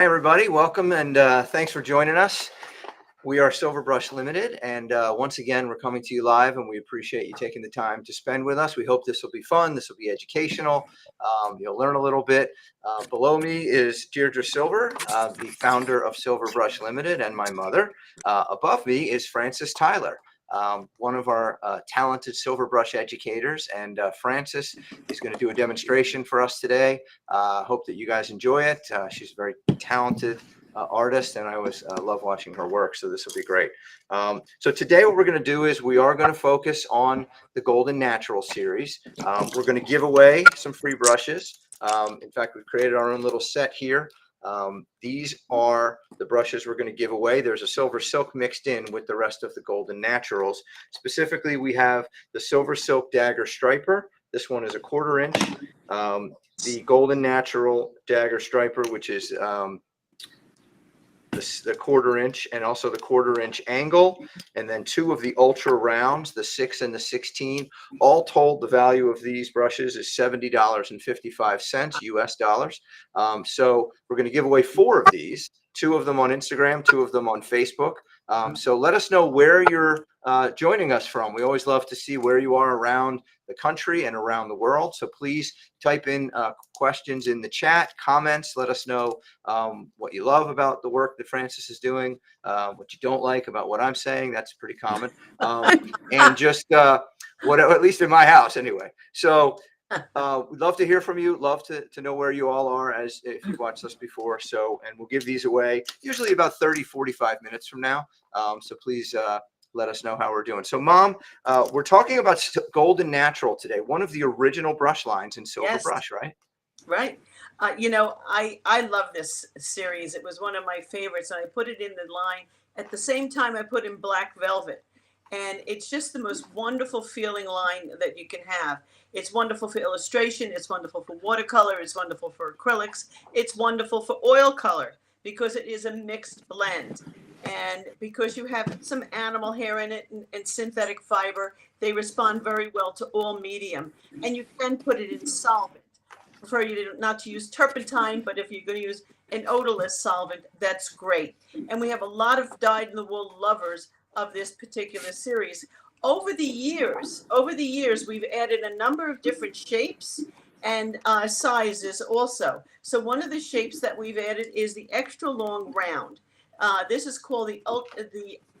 Hi, everybody. Welcome and thanks for joining us. We are SilverBrush Limited, and once again, we're coming to you live, and we appreciate you taking the time to spend with us. We hope this will be fun. This will be educational. You'll learn a little bit. Below me is Deirdre Silver, the founder of SilverBrush Limited, and my mother. Above me is Frances Tyler, one of our talented SilverBrush educators, and Frances is going to do a demonstration for us today. Hope that you guys enjoy it. She's a very talented artist, and I always love watching her work, so this will be great. So today what we're going to do is we are going to focus on the Golden Natural series. We're going to give away some free brushes. In fact, we've created our own little set here. These are the brushes we're going to give away. There's a silver silk mixed in with the rest of the Golden Naturals. Specifically, we have the silver silk dagger striper. This one is a 1/4 inch. The Golden Natural dagger striper, which is the 1/4 inch, and also the 1/4 inch angle, and then two of the ultra rounds, the 6 and the 16. All told, the value of these brushes is $70.55 US dollars. So we're going to give away 4 of these, 2 of them on Instagram, 2 of them on Facebook. So let us know where you're joining us from. We always love to see where you are around the country and around the world. So please type in questions in the chat, comments. Let us know what you love about the work that Frances is doing, what you don't like about what I'm saying. That's pretty common. And just what, at least in my house anyway. So we'd love to hear from you. Love to know where you all are, as if you've watched us before. So, and we'll give these away usually about 30-45 minutes from now. So please let us know how we're doing. So Mom, we're talking about Golden Natural today, one of the original brush lines in SilverBrush, right? Right. You know, I love this series. It was one of my favorites, and I put it in the line at the same time I put in Black Velvet. And it's just the most wonderful feeling line that you can have. It's wonderful for illustration. It's wonderful for watercolor. It's wonderful for acrylics. It's wonderful for oil color because it is a mixed blend. And because you have some animal hair in it and synthetic fiber, they respond very well to all medium. And you can put it in solvent. I prefer you not to use turpentine, but if you're going to use an odorless solvent, that's great. And we have a lot of dyed-in-the-wool lovers of this particular series. Over the years, we've added a number of different shapes and sizes also. So one of the shapes that we've added is the extra long round. This is called the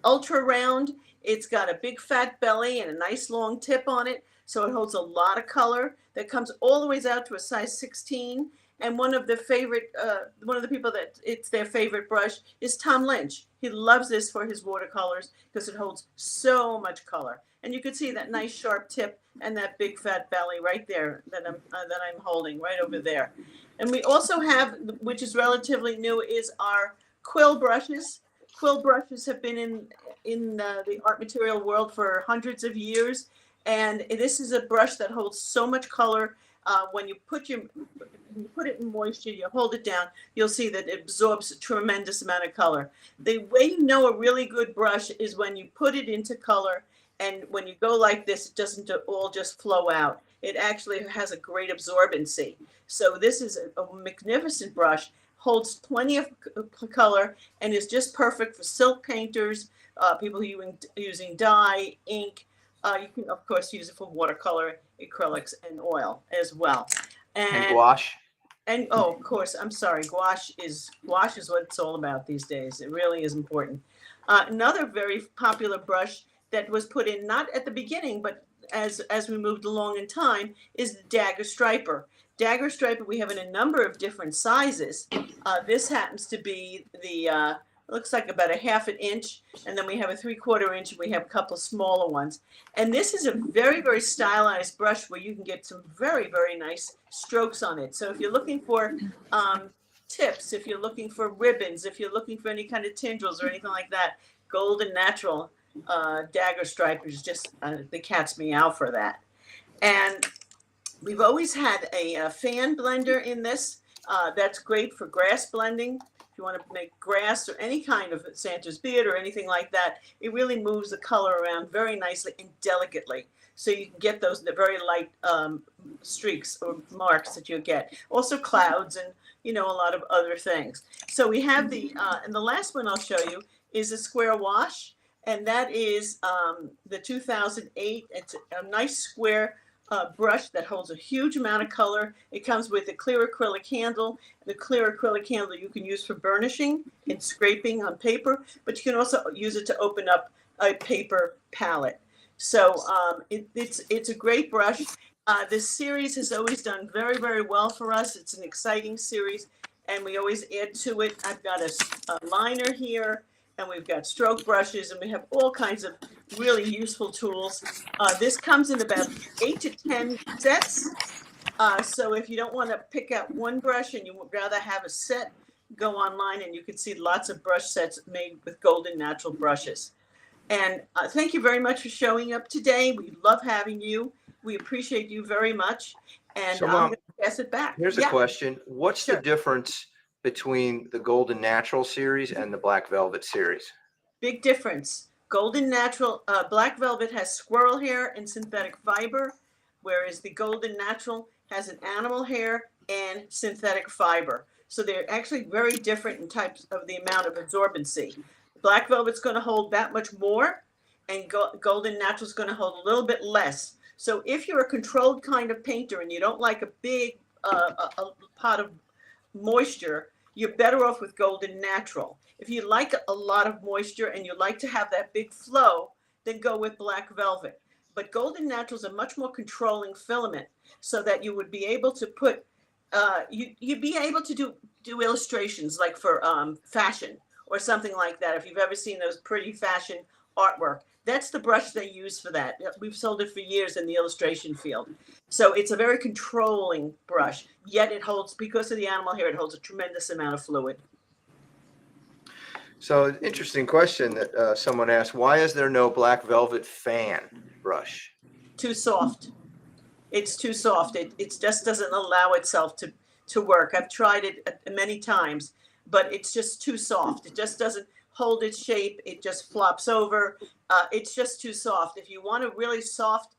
ultra round. It's got a big fat belly and a nice long tip on it, so it holds a lot of color that comes all the way out to a size 16. And one of the people that it's their favorite brush is Tom Lynch. He loves this for his watercolors because it holds so much color. And you can see that nice sharp tip and that big fat belly right there that I'm holding right over there. And we also have, which is relatively new, is our quill brushes. Quill brushes have been in the art material world for hundreds of years, and this is a brush that holds so much color. When you put it in moisture, you hold it down, you'll see that it absorbs a tremendous amount of color. The way you know a really good brush is when you put it into color, and when you go like this, it doesn't all just flow out. It actually has a great absorbency. So this is a magnificent brush, holds plenty of color, and is just perfect for silk painters, people using dye, ink. You can, of course, use it for watercolor, acrylics, and oil as well. And gouache. And oh, of course, I'm sorry. Gouache is what it's all about these days. It really is important. Another very popular brush that was put in not at the beginning, but as we moved along in time, is the dagger striper. Dagger striper we have in a number of different sizes. This happens to be the looks like about a 1/2 inch, and then we have a 3/4 inch, and we have a couple of smaller ones. And this is a very, very stylized brush where you can get some very, very nice strokes on it. So if you're looking for tips, if you're looking for ribbons, if you're looking for any kind of tendrils or anything like that, Golden Natural dagger striper is just the cat's meow for that. And we've always had a fan blender in this. That's great for grass blending. If you want to make grass or any kind of Santa's beard or anything like that, it really moves the color around very nicely and delicately. So you can get the very light streaks or marks that you get. Also clouds and you know, a lot of other things. So we have and the last one I'll show you is a square wash. And that is the 2008. It's a nice square brush that holds a huge amount of color. It comes with a clear acrylic handle. The clear acrylic handle you can use for burnishing and scraping on paper, but you can also use it to open up a paper palette. So it's a great brush. This series has always done very, very well for us. It's an exciting series, and we always add to it. I've got a liner here, and we've got stroke brushes, and we have all kinds of really useful tools. This comes in about 8 to 10 sets. So if you don't want to pick out one brush and you would rather have a set, go online and you can see lots of brush sets made with Golden Natural brushes. And thank you very much for showing up today. We love having you. We appreciate you very much. And So, I'm Mom, going to pass it back. here's a question. What's the difference between the Golden Natural series and the Black Velvet series? Big difference. Golden Natural, Black Velvet has squirrel hair and synthetic fiber, whereas the Golden Natural has an animal hair and synthetic fiber. So they're actually very different in types of the amount of absorbency. Black Velvet's going to hold that much more, and Golden Natural is going to hold a little bit less. So if you're a controlled kind of painter and you don't like a big a pot of moisture, you're better off with Golden Natural. If you like a lot of moisture and you like to have that big flow, then go with Black Velvet. But Golden Natural is a much more controlling filament, so that you would be able to put, you'd be able to do illustrations like for fashion or something like that. If you've ever seen those pretty fashion artwork, that's the brush they use for that. We've sold it for years in the illustration field. So it's a very controlling brush, yet it holds, because of the animal hair, it holds a tremendous amount of fluid. So, interesting question that someone asked, why is there no Black Velvet fan brush? Too soft. It's too soft. It just doesn't allow itself to work. I've tried it many times, but it's just too soft. It just doesn't hold its shape. It just flops over. It's just too soft. If you want a really soft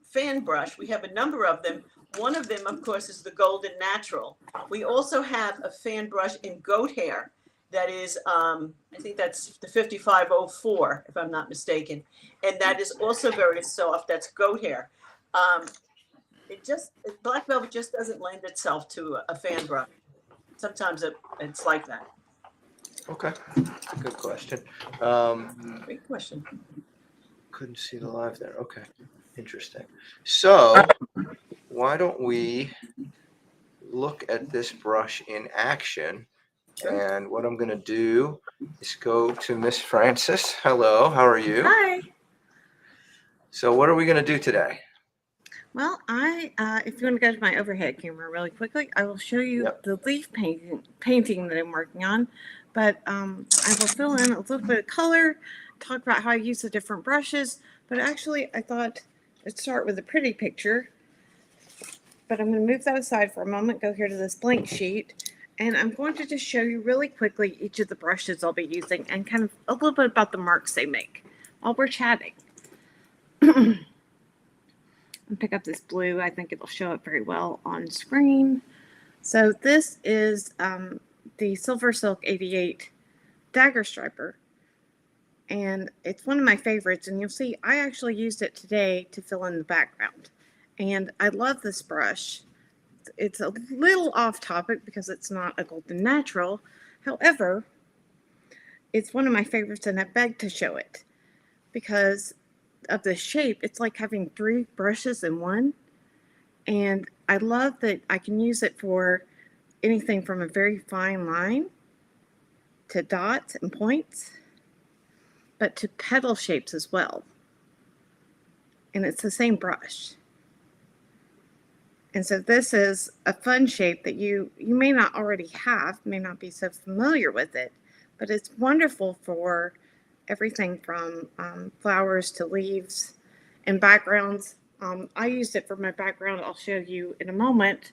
fan brush, we have a number of them. One of them, of course, is the Golden Natural. We also have a fan brush in goat hair that is, I think that's the 5504, if I'm not mistaken. And that is also very soft. That's goat hair. Black Velvet just doesn't lend itself to a fan brush. Sometimes it's like that. Okay, good question. Great question. Couldn't see the live there. Okay, interesting. So why don't we look at this brush in action? Sure. And what I'm going to do is go to Miss Frances. Hello, how are you? Hi. So what are we going to do today? Well, if you want to go to my overhead camera really quickly, I will show you the leaf painting that I'm working on. But I will fill in a little bit of color, talk about how I use the different brushes. But actually, I thought I'd start with a pretty picture. But I'm going to move that aside for a moment, go here to this blank sheet. And I'm going to just show you really quickly each of the brushes I'll be using and kind of a little bit about the marks they make while we're chatting. And pick up this blue. I think it'll show up very well on screen. So this is the Silver Silk 88 Dagger Striper. And it's one of my favorites. And you'll see I actually used it today to fill in the background. And I love this brush. It's a little off topic because it's not a Golden Natural. However, it's one of my favorites and I begged to show it because of the shape. It's like having 3 brushes in one. And I love that I can use it for anything from a very fine line to dots and points, but to petal shapes as well. And it's the same brush. And so this is a fun shape that you may not already have, may not be so familiar with it, but it's wonderful for everything from flowers to leaves and backgrounds. I used it for my background. I'll show you in a moment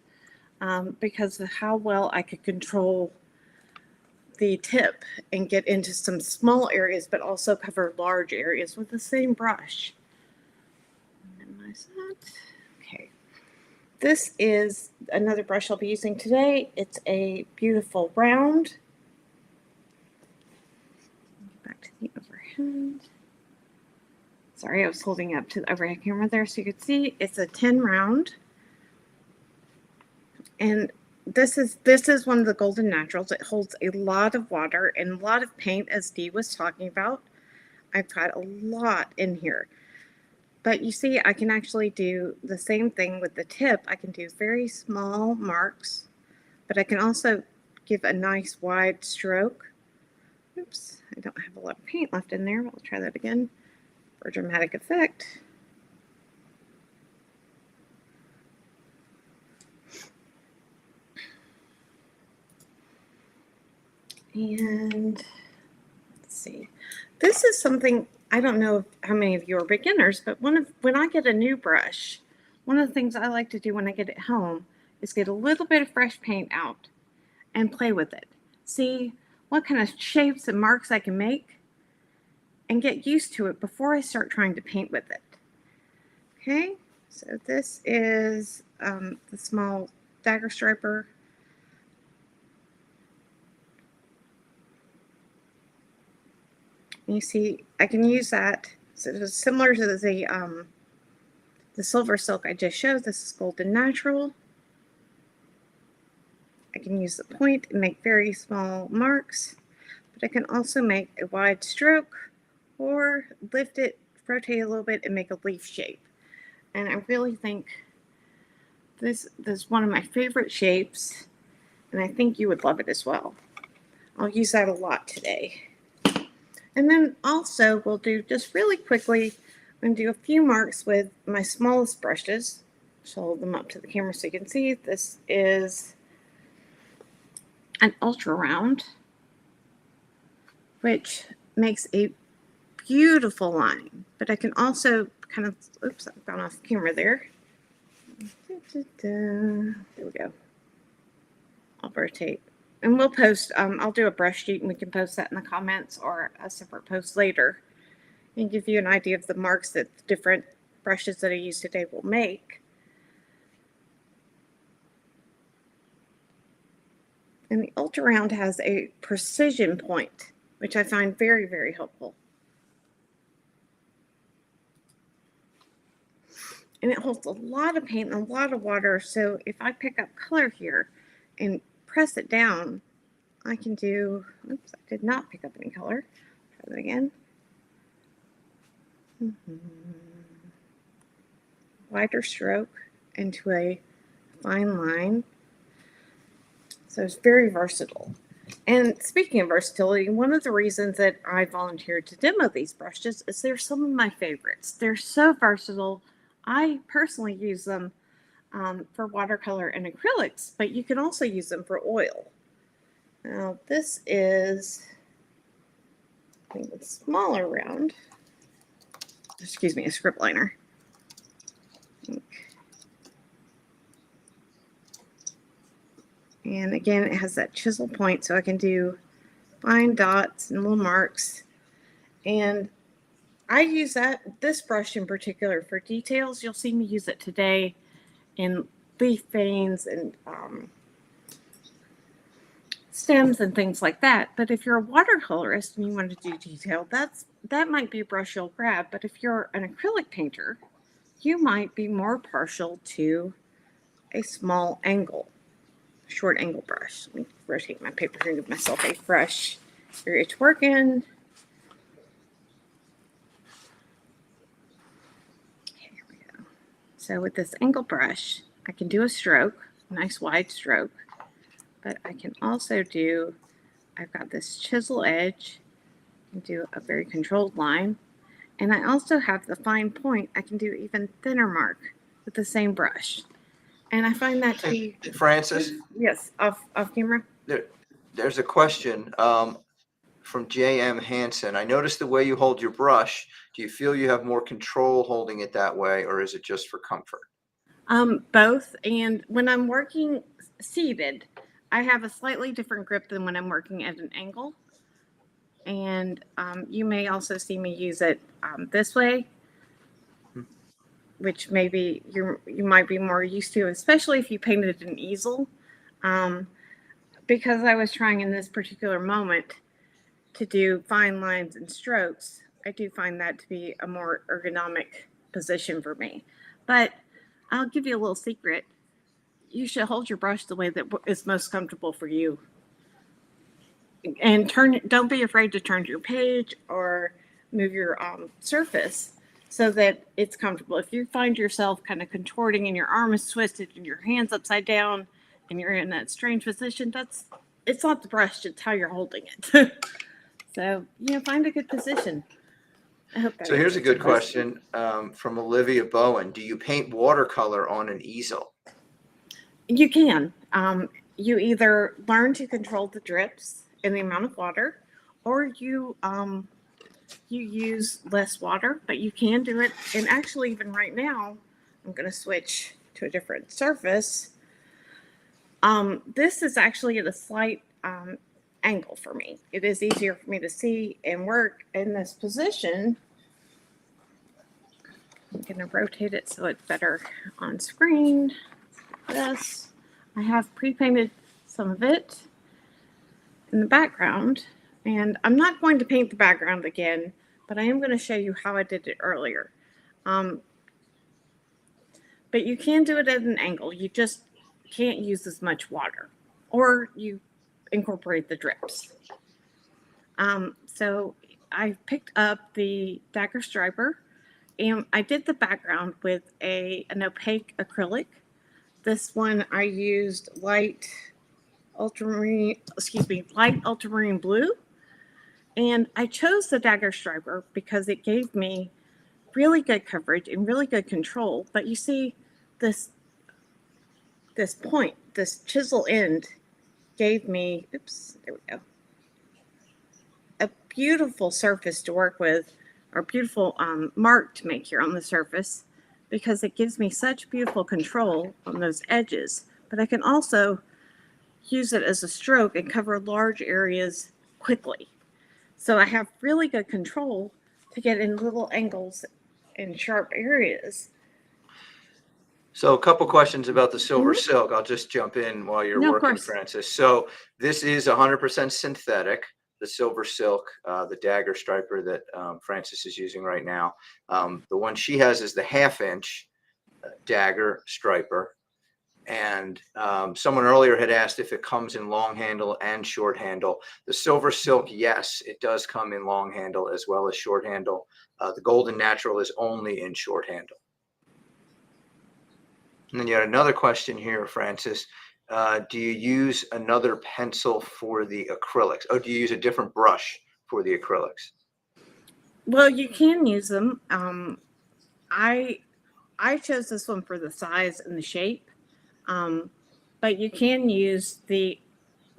because of how well I could control the tip and get into some small areas, but also cover large areas with the same brush. Minimize that. Okay. This is another brush I'll be using today. It's a beautiful round. Back to the overhead. Sorry, I was holding up to the overhead camera there so you could see. It's a 10 round. And this is one of the Golden Naturals. It holds a lot of water and a lot of paint, as Dee was talking about. I've got a lot in here. But you see, I can actually do the same thing with the tip. I can do very small marks, but I can also give a nice wide stroke. Oops, I don't have a lot of paint left in there. I'll try that again for dramatic effect. And let's see. This is something, I don't know how many of you are beginners, but when I get a new brush, one of the things I like to do when I get it home is get a little bit of fresh paint out and play with it. See what kind of shapes and marks I can make and get used to it before I start trying to paint with it. Okay, so this is the small dagger striper. You see, I can use that. So it's similar to the silver silk I just showed. This is Golden Natural. I can use the point and make very small marks, but I can also make a wide stroke or lift it, rotate a little bit, and make a leaf shape. And I really think this is one of my favorite shapes, and I think you would love it as well. I'll use that a lot today. And then also we'll do just really quickly, I'm going to do a few marks with my smallest brushes. So hold them up to the camera so you can see. This is an ultra round, which makes a beautiful line. But I can also kind of, oops, I've gone off camera there. There we go. I'll rotate. And we'll post, I'll do a brush sheet and we can post that in the comments or a separate post later and give you an idea of the marks that the different brushes that I use today will make. And the Ultra Round has a precision point, which I find very, very helpful. And it holds a lot of paint and a lot of water. So if I pick up color here and press it down, I can do, oops, I did not pick up any color. Try that again. Wider stroke into a fine line. So it's very versatile. And speaking of versatility, one of the reasons that I volunteered to demo these brushes is they're some of my favorites. They're so versatile. I personally use them for watercolor and acrylics, but you can also use them for oil. Now this is, I think, a smaller round. Excuse me, a script liner. And again, it has that chisel point, so I can do fine dots and little marks. And I use this brush in particular for details. You'll see me use it today in leaf veins and stems and things like that. But if you're a watercolorist and you want to do detail, that might be a brush you'll grab. But if you're an acrylic painter, you might be more partial to a small angle, short angle brush. Let me rotate my paper here and give myself a fresh area to work in. Okay, here we go. So with this angle brush, I can do a stroke, a nice wide stroke. But I can also do, I've got this chisel edge, and do a very controlled line. And I also have the fine point. I can do even thinner mark with the same brush. And I find that to be... Francis? Yes, off camera. There's a question from J.M. Hansen. I noticed the way you hold your brush. Do you feel you have more control holding it that way, or is it just for comfort? Both. And when I'm working seated, I have a slightly different grip than when I'm working at an angle. And you may also see me use it this way. which maybe you might be more used to, especially if you painted an easel. Because I was trying in this particular moment to do fine lines and strokes, I do find that to be a more ergonomic position for me. But I'll give you a little secret. You should hold your brush the way that is most comfortable for you. And don't be afraid to turn your page or move your surface so that it's comfortable. If you find yourself kind of contorting and your arm is twisted and your hand's upside down and you're in that strange position, it's not the brush, it's how you're holding it. So, find a good position. I hope that So here's a answers your good question from Olivia Bowen. Do you paint watercolor on an easel? You can. You either learn to control the drips and the amount of water, or you use less water, but you can do it. And actually, even right now, I'm going to switch to a different surface. This is actually at a slight angle for me. It is easier for me to see and work in this position. I'm going to rotate it so it's better on screen. This, I have pre-painted some of it in the background, and I'm not going to paint the background again, but I am going to show you how I did it earlier. But you can do it at an angle. You just can't use as much water, or you incorporate the drips. So I picked up the dagger striper, and I did the background with an opaque acrylic. This one I used light ultramarine blue. And I chose the dagger striper because it gave me really good coverage and really good control. But you see this point, this chisel end gave me, there we go, a beautiful surface to work with, or beautiful mark to make here on the surface, because it gives me such beautiful control on those edges. But I can also use it as a stroke and cover large areas quickly. So I have really good control to get in little angles and sharp areas. So a couple questions about the silver silk. I'll just jump in while you're working, Frances. So this is 100% synthetic, the silver silk, the dagger striper that Frances is using right now. The one she has is the 1/2 inch dagger striper. And someone earlier had asked if it comes in long handle and short handle. The silver silk, yes, it does come in long handle as well as short handle. The golden natural is only in short handle. And then you had another question here, Frances. Do you use another pencil for the acrylics? Oh, do you use a different brush for the acrylics? Well, you can use them. I chose this one for the size and the shape. But you can use the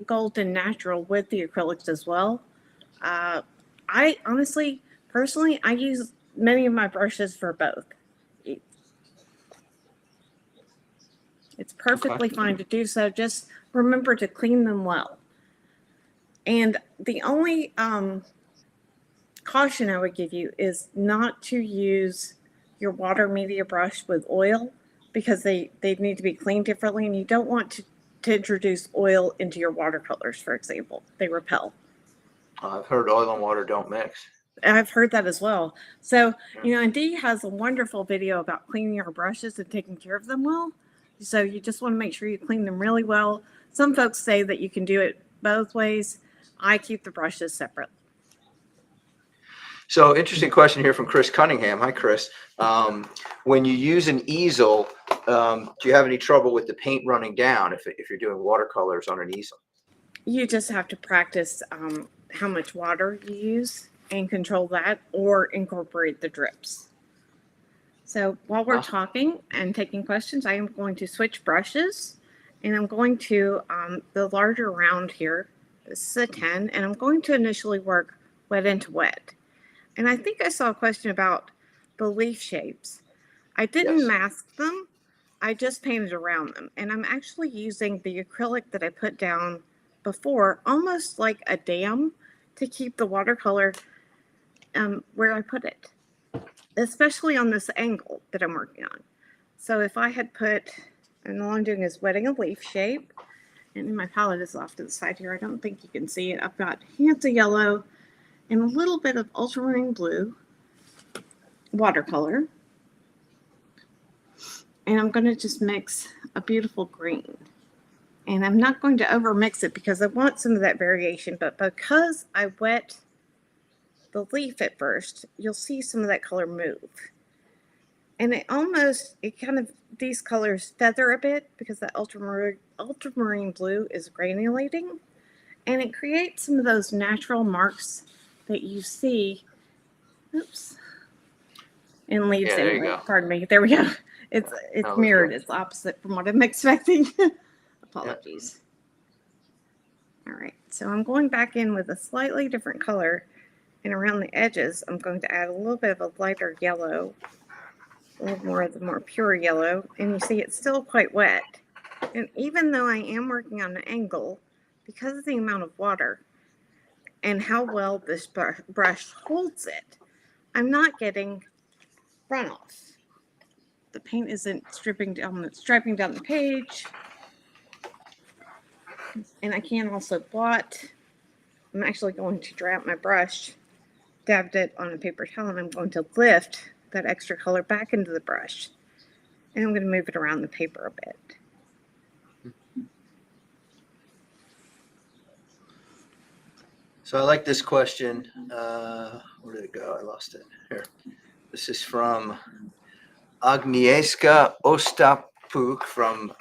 golden natural with the acrylics as well. I honestly, personally, I use many of my brushes for both. It's perfectly fine to do so. Just remember to clean them well. And the only caution I would give you is not to use your water media brush with oil, because they need to be cleaned differently, and you don't want to introduce oil into your watercolors, for example. They repel. I've heard oil and water don't mix. And I've heard that as well. So, and Dee has a wonderful video about cleaning our brushes and taking care of them well. So you just want to make sure you clean them really well. Some folks say that you can do it both ways. I keep the brushes separate. So interesting question here from Chris Cunningham. Hi, Chris. When you use an easel, do you have any trouble with the paint running down if you're doing watercolors on an easel? You just have to practice how much water you use and control that, or incorporate the drips. So while we're talking and taking questions, I am going to switch brushes, and I'm going to the larger round here. This is a 10, and I'm going to initially work wet into wet. And I think I saw a question about the leaf shapes. I didn't mask them. I just painted around them. And I'm actually using the acrylic that I put down before, almost like a dam, to keep the watercolor where I put it. especially on this angle that I'm working on. So if I had put, and all I'm doing is wetting a leaf shape, and my palette is off to the side here. I don't think you can see it. I've got hints of yellow and a little bit of ultramarine blue watercolor. And I'm going to just mix a beautiful green. And I'm not going to over mix it because I want some of that variation, but because I wet the leaf at first, you'll see some of that color move. And these colors feather a bit because that ultramarine blue is granulating. And it creates some of those natural marks that you see, oops, in leaves. Yeah, there you anyway. go. Pardon me. There we go. It's was mirrored. great. It's opposite from what I'm expecting. Apologies. All right. So I'm going back in with a slightly different color. And around the edges, I'm going to add a little bit of a lighter yellow, a little more of the more pure yellow. And you see it's still quite wet. And even though I am working on an angle, because of the amount of water and how well this brush holds it, I'm not getting runoff. The paint isn't striping down the page. And I can also blot. I'm actually going to dry out my brush, dabbed it on a paper towel, and I'm going to lift that extra color back into the brush. And I'm going to move it around the paper a bit. So I like this question. Where did it go? I lost it. Here. This is from Agnieszka Ostapuk from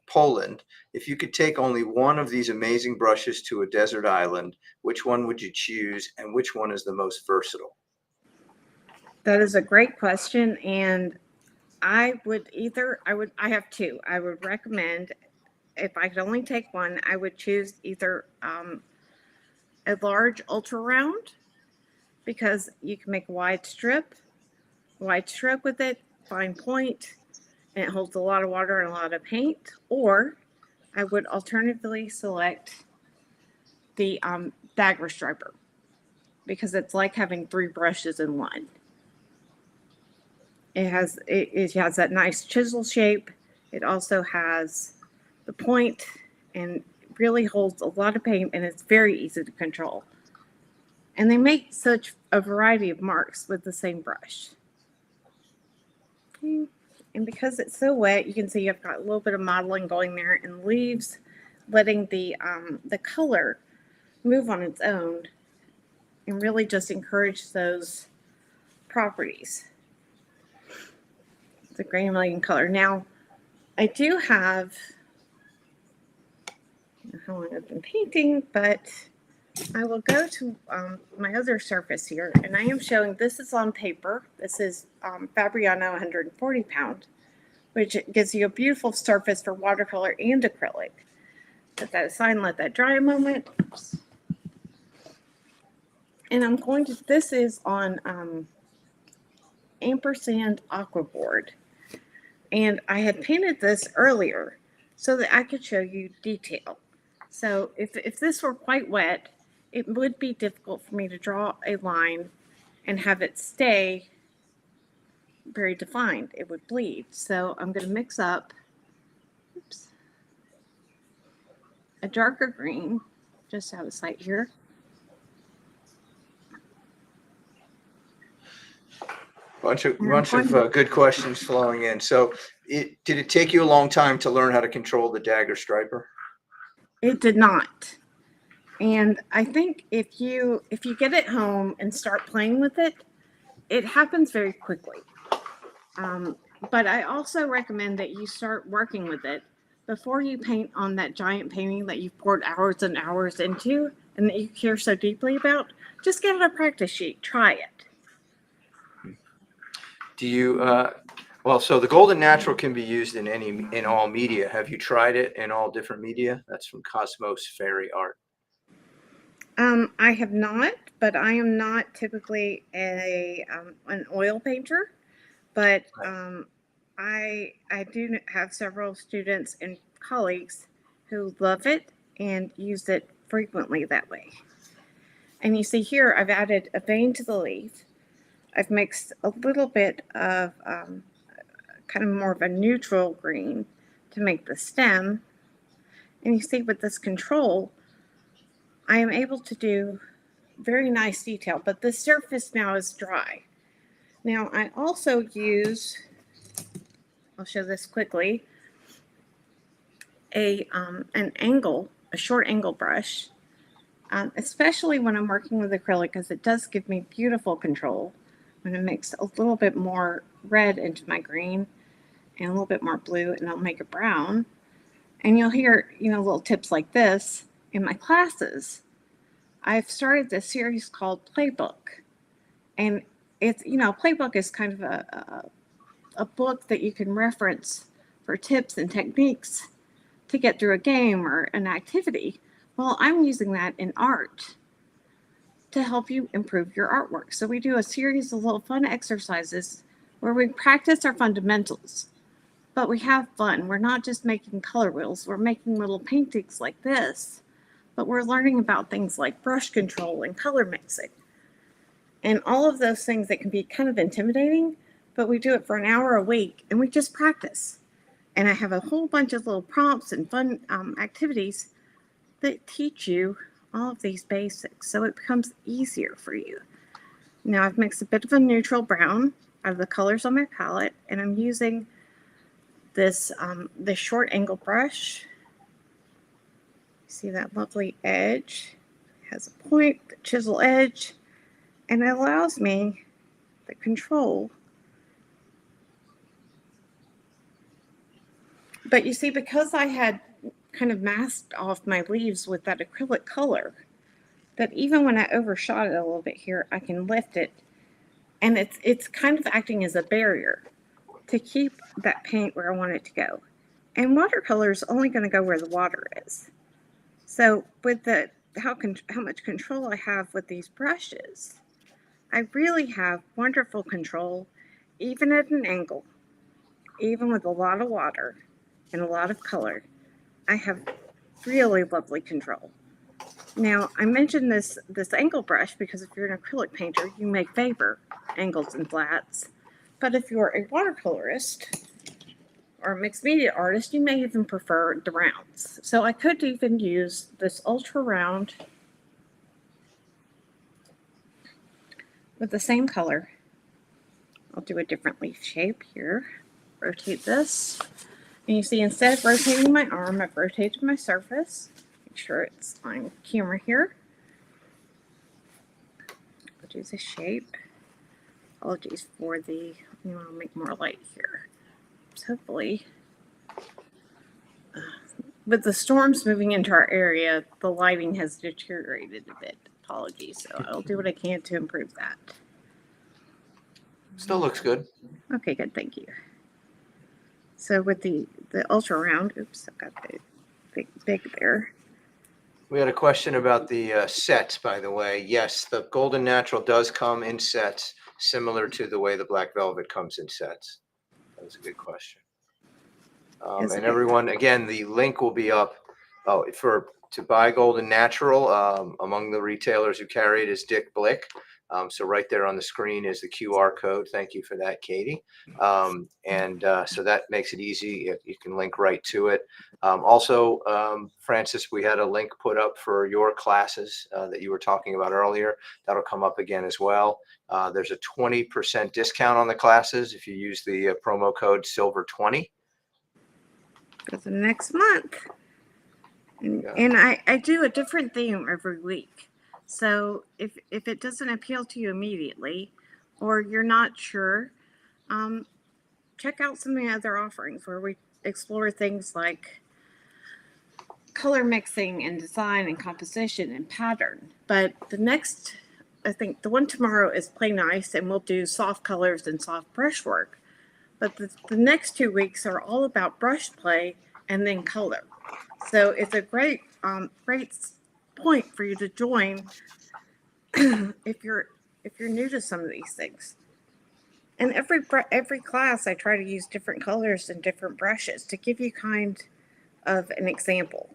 Poland. If you could take only one of these amazing brushes to a desert island, which one would you choose, and which one is the most versatile? That is a great question, and I have two. I would recommend, if I could only take one, I would choose either a large ultra round, because you can make a wide stroke with it, fine point, and it holds a lot of water and a lot of paint. Or I would alternatively select the dagger striper, because it's like having three brushes in one. It has that nice chisel shape. It also has the point and really holds a lot of paint, and it's very easy to control. And they make such a variety of marks with the same brush. Okay. And because it's so wet, you can see I've got a little bit of modeling going there in leaves, letting the color move on its own and really just encourage those properties. The granulating color. Now, I do have, I don't know how long I've been painting, but I will go to my other surface here, and I am showing, this is on paper. This is Fabriano 140 pound, which gives you a beautiful surface for watercolor and acrylic. Set that aside and let that dry a moment. Oops. And this is on Ampersand Aqua Board. And I had painted this earlier so that I could show you detail. So if this were quite wet, it would be difficult for me to draw a line and have it stay very defined. It would bleed. So I'm going to mix up a darker green, just out of sight here. Bunch of good questions flowing in. So did it take you a long time to learn how to control the dagger striper? It did not. And I think if you get it home and start playing with it, it happens very quickly. But I also recommend that you start working with it before you paint on that giant painting that you've poured hours and hours into and that you care so deeply about. Just get it a practice sheet. Try it. Do you, so the Golden Natural can be used in all media. Have you tried it in all different media? That's from Cosmos Fairy Art. I have not, but I am not typically an oil painter, but I do have several students and colleagues who love it and use it frequently that way. And you see here, I've added a vein to the leaf. I've mixed a little bit of kind of more of a neutral green to make the stem. And you see with this control, I am able to do very nice detail, but the surface now is dry. Now I also use, I'll show this quickly, a short angle brush, especially when I'm working with acrylic, because it does give me beautiful control. I'm going to mix a little bit more red into my green and a little bit more blue, and I'll make it brown. And you'll hear, little tips like this in my classes. I've started this series called Playbook, and it's, Playbook is kind of a book that you can reference for tips and techniques to get through a game or an activity. Well, I'm using that in art to help you improve your artwork. So we do a series of little fun exercises where we practice our fundamentals, but we have fun. We're not just making color wheels. We're making little paintings like this, but we're learning about things like brush control and color mixing and all of those things that can be kind of intimidating, but we do it for an hour a week and we just practice. And I have a whole bunch of little prompts and fun activities that teach you all of these basics, so it becomes easier for you. Now I've mixed a bit of a neutral brown out of the colors on my palette, and I'm using this short angle brush. See that lovely edge? It has a point, the chisel edge, and it allows me the control. But you see, because I had kind of masked off my leaves with that acrylic color, that even when I overshot it a little bit here, I can lift it, and it's kind of acting as a barrier to keep that paint where I want it to go. And watercolor is only going to go where the water is. So with how much control I have with these brushes, I really have wonderful control, even at an angle, even with a lot of water and a lot of color. I have really lovely control. Now, I mentioned this angle brush because if you're an acrylic painter, you may favor angles and flats. But if you're a watercolorist or a mixed media artist, you may even prefer the rounds. So I could even use this ultra round with the same color. I'll do a different leaf shape here. Rotate this. And you see, instead of rotating my arm, I've rotated my surface. Make sure it's on camera here. I'll do the shape. Apologies for I'll make more light here. So hopefully, with the storms moving into our area, the lighting has deteriorated a bit. Apologies. So I'll do what I can to improve that. Still looks good. Okay, good. Thank you. So with the ultra round, oops, I've got the big there. We had a question about the sets, by the way. Yes, the Golden Natural does come in sets, similar to the way the Black Velvet comes in sets. That was a good question. And everyone, again, the link will be up to buy Golden Natural. Among the retailers who carry it is Dick Blick. So right there on the screen is the QR code. Thank you for that, Katie. So that makes it easy. You can link right to it. Also, Francis, we had a link put up for your classes that you were talking about earlier. That'll come up again as well. There's a 20% discount on the classes if you use the promo code SILVER20. For the next month. And I do a different theme every week. So if it doesn't appeal to you immediately, or you're not sure, check out some of the other offerings where we explore things like color mixing and design and composition and pattern. But I think the one tomorrow is Play Nice, and we'll do soft colors and soft brushwork. But the next 2 weeks are all about brush play and then color. So it's a great point for you to join if you're new to some of these things. And every class, I try to use different colors and different brushes to give you kind of an example,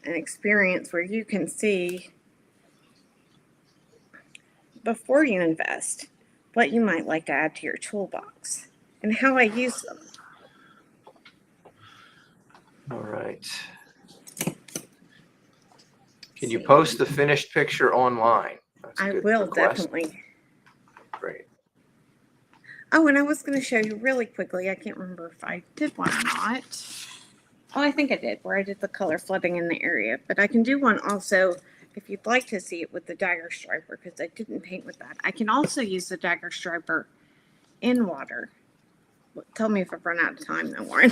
an experience where you can see before you invest what you might like to add to your toolbox and how I use them. All right. Can you post the finished picture online? That's a I good will request. definitely. Great. Oh, and I was going to show you really quickly. I can't remember if I did one or not. Oh, I think I did, where I did the color flooding in the area. But I can do one also if you'd like to see it with the dagger striper, because I didn't paint with that. I can also use the dagger striper in water. Tell me if I've run out of time, though, Warren.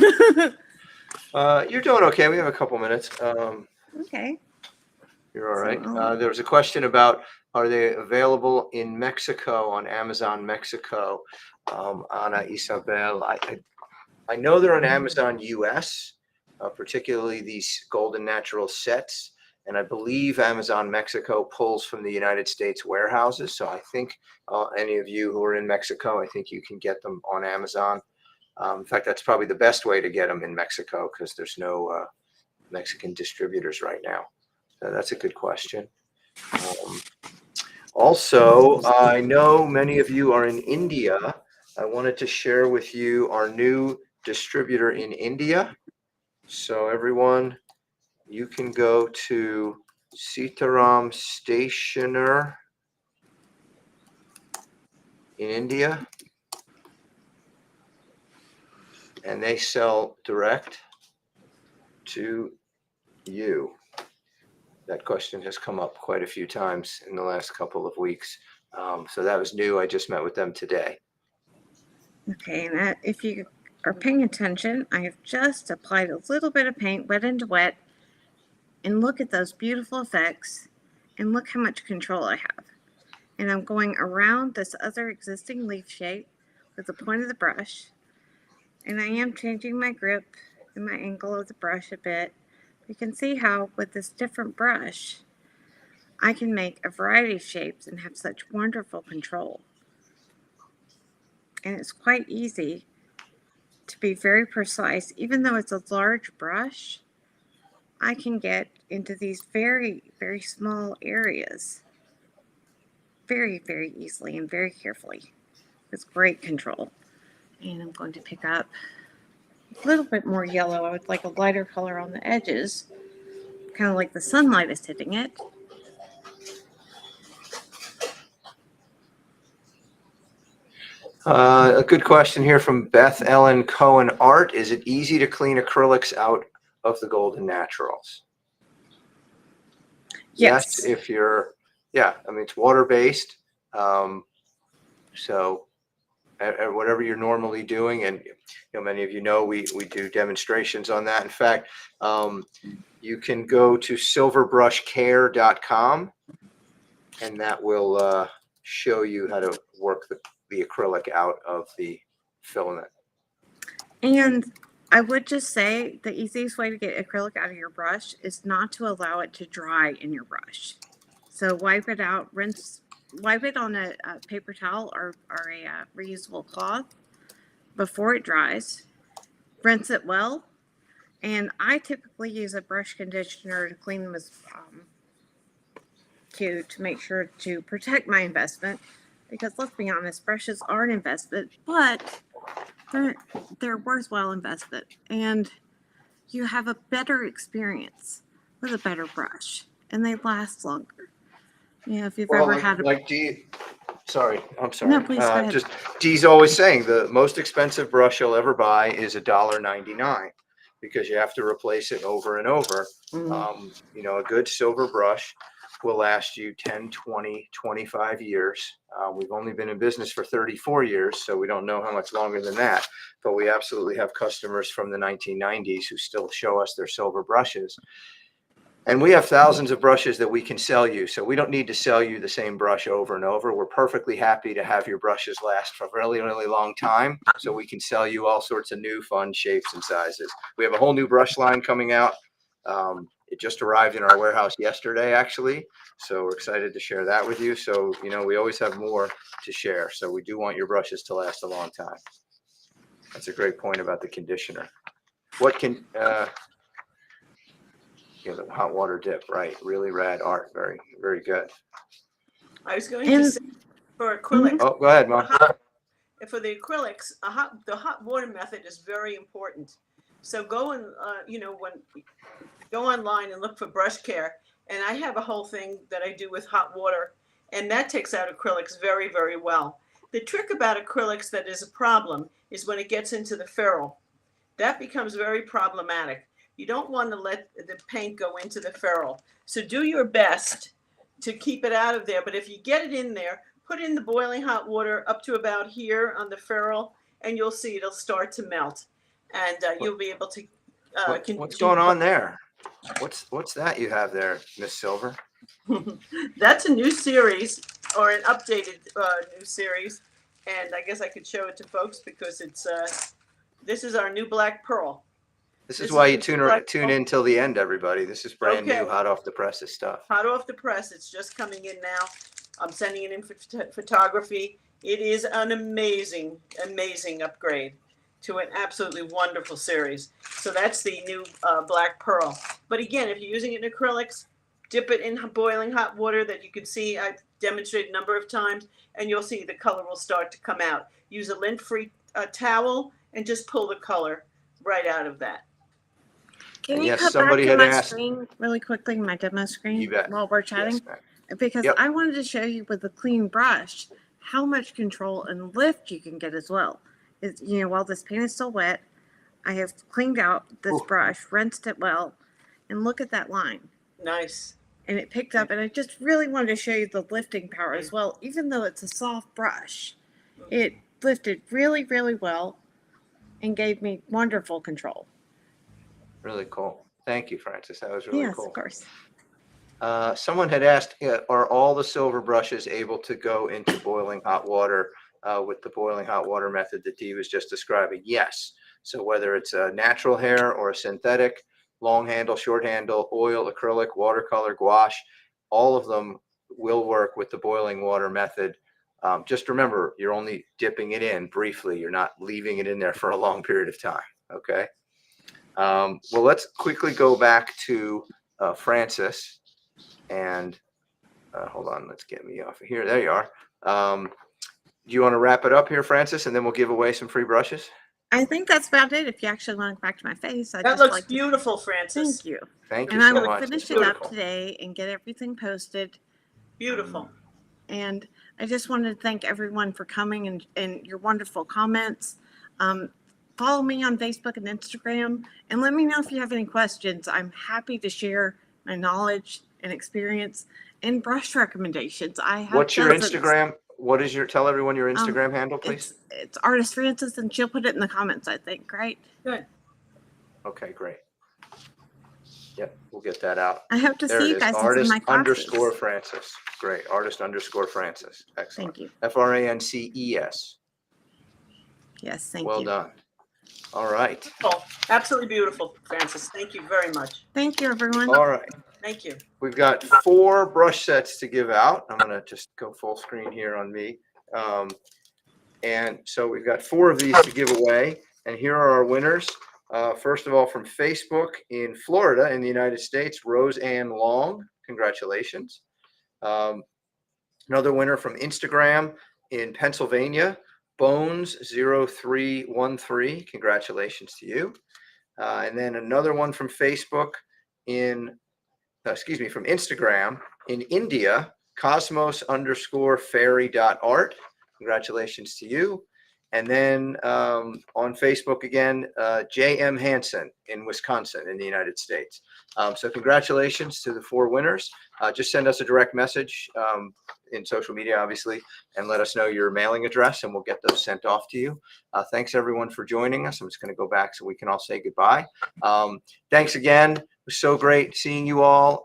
You're doing okay. We have a couple minutes. Okay. You're all right. So- There was a question about, are they available in Mexico on Amazon Mexico? Ana Isabel, I know they're on Amazon US, particularly these golden natural sets. And I believe Amazon Mexico pulls from the United States warehouses. So I think any of you who are in Mexico, I think you can get them on Amazon. In fact, that's probably the best way to get them in Mexico because there's no Mexican distributors right now. So that's a good question. Also, I know many of you are in India. I wanted to share with you our new distributor in India. So everyone, you can go to Sitaram Stationer in India, and they sell direct to you. That question has come up quite a few times in the last couple of weeks. So that was new. I just met with them today. Okay, and if you are paying attention, I have just applied a little bit of paint, wet into wet, and look at those beautiful effects, and look how much control I have. And I'm going around this other existing leaf shape with the point of the brush, and I am changing my grip and my angle of the brush a bit. You can see how with this different brush, I can make a variety of shapes and have such wonderful control. And it's quite easy to be very precise. Even though it's a large brush, I can get into these very, very small areas very, very easily and very carefully with great control. And I'm going to pick up a little bit more yellow. I would like a lighter color on the edges, kind of like the sunlight is hitting it. A good question here from Beth Ellen Cohen Art. Is it easy to clean acrylics out of the Golden Naturals? Yes. If you're, I mean, it's water-based. So whatever you're normally doing, and many of you know we do demonstrations on that. In fact, you can go to silverbrushcare.com, and that will show you how to work the acrylic out of the filament. And I would just say the easiest way to get acrylic out of your brush is not to allow it to dry in your brush. So wipe it out, wipe it on a paper towel or a reusable cloth before it dries. Rinse it well. And I typically use a brush conditioner to clean them with to make sure to protect my investment. Because let's be honest, brushes are an investment, but they're worthwhile investment, and you have a better experience with a better brush, and they last longer. If you've ever had like Dee, sorry, I'm sorry. No, please go ahead. Just Dee's always saying the most expensive brush you'll ever buy is $1.99 because you have to replace it over and over. A good silver brush will last you 10, 20, 25 years. We've only been in business for 34 years, so we don't know how much longer than that. But we absolutely have customers from the 1990s who still show us their silver brushes. And we have thousands of brushes that we can sell you. So we don't need to sell you the same brush over and over. We're perfectly happy to have your brushes last for a really, really long time. So we can sell you all sorts of new fun shapes and sizes. We have a whole new brush line coming out. It just arrived in our warehouse yesterday, actually. So we're excited to share that with you. So, we always have more to share. So we do want your brushes to last a long time. That's a great point about the conditioner. What can, the hot water dip, right? Really rad art. Very, very good. I was going to say, for acrylics. Oh, go ahead, Mom. For the acrylics, the hot water method is very important. So go and when go online and look for brush care, and I have a whole thing that I do with hot water, and that takes out acrylics very, very well. The trick about acrylics that is a problem is when it gets into the ferrule. That becomes very problematic. You don't want to let the paint go into the ferrule. So do your best to keep it out of there. But if you get it in there, put in the boiling hot water up to about here on the ferrule, and you'll see it'll start to melt. And you'll be able to What's going on there? What's that you have there, Miss Silver? That's a new series, or an updated new series. And I guess I could show it to folks because it's this is our new black pearl. This is why you tune in till the end, everybody. This is brand new, hot off the presses stuff. Hot off the press. It's just coming in now. I'm sending it in for photography. It is an amazing, amazing upgrade to an absolutely wonderful series. So that's the new black pearl. But again, if you're using it in acrylics, dip it in boiling hot water that you can see. I've demonstrated a number of times, and you'll see the color will start to come out. Use a lint-free towel and just pull the color right out of that. Can you yes, cut somebody back to had my asked. screen really quickly, my demo screen, You bet. while we're chatting? Yes, Because Yep. I wanted to show you with a clean brush how much control and lift you can get as well. Is while this paint is still wet, I have cleaned out this Ooh. brush, rinsed it well, and look at that line. Nice. And it picked up, and I just really wanted to show you the lifting power as well. Even though it's a soft brush, it lifted really, really well and gave me wonderful control. Really cool. Thank you, Francis. That was really Yes, cool. of course. Someone had asked, are all the silver brushes able to go into boiling hot water with the boiling hot water method that Dee was just describing? Yes. So whether it's a natural hair or a synthetic, long handle, short handle, oil, acrylic, watercolor, gouache, all of them will work with the boiling water method. Just remember, you're only dipping it in briefly. You're not leaving it in there for a long period of time. Okay. Well, let's quickly go back to Francis. And hold on, let's get me off of here. There you are. Do you want to wrap it up here, Francis, and then we'll give away some free brushes? I think that's about it. If you actually want to look back to my face, That looks beautiful, Francis. Thank you. Thank you And I so will much. finish It's it up beautiful. today and get everything posted. Beautiful. And I just wanted to thank everyone for coming and your wonderful comments. Follow me on Facebook and Instagram, and let me know if you have any questions. I'm happy to share my knowledge and experience and brush recommendations. I have. What's your dozens. Instagram? What is your? Tell everyone your Instagram handle, please. It's Artist Francis, and she'll put it in the comments, I think. Right? Good. Okay, great. Yep, we'll get that out. I hope to There see it you is. guys in some of Artist my classes. _ Francis. Great. Artist _ Francis. Excellent. Thank you. FRANCES. Yes, thank Well you. done. All right. Oh, absolutely beautiful, Francis. Thank you very much. Thank you, everyone. All right. Thank you. We've got 4 brush sets to give out. I'm going to just go full screen here on me. And so we've got 4 of these to give away. And here are our winners. First of all, from Facebook in Florida in the United States, Rose Ann Long. Congratulations. Another winner from Instagram in Pennsylvania, Bones0313. Congratulations to you. And then another one from Facebook from Instagram in India, Cosmos_fairy.art. Congratulations to you. And then on Facebook again, J.M. Hansen in Wisconsin in the United States. So congratulations to the 4 winners. Just send us a direct message in social media, obviously, and let us know your mailing address, and we'll get those sent off to you. Thanks, everyone, for joining us. I'm just going to go back so we can all say goodbye. Thanks again. It was so great seeing you all.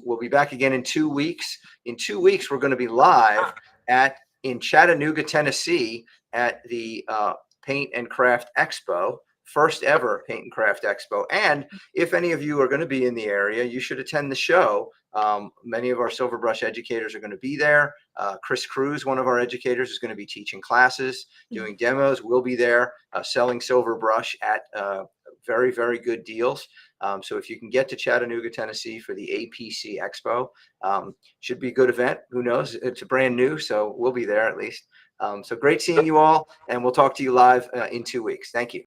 We'll be back again in 2 weeks. In 2 weeks, we're going to be live in Chattanooga, Tennessee, at the Paint and Craft Expo, first ever Paint and Craft Expo. And if any of you are going to be in the area, you should attend the show. Many of our SilverBrush educators are going to be there. Chris Cruz, one of our educators, is going to be teaching classes, doing demos. We'll be there selling SilverBrush at very, very good deals. So if you can get to Chattanooga, Tennessee for the APC Expo, should be a good event. Who knows? It's a brand new, so we'll be there at least. So great seeing you all, and we'll talk to you live in 2 weeks. Thank you.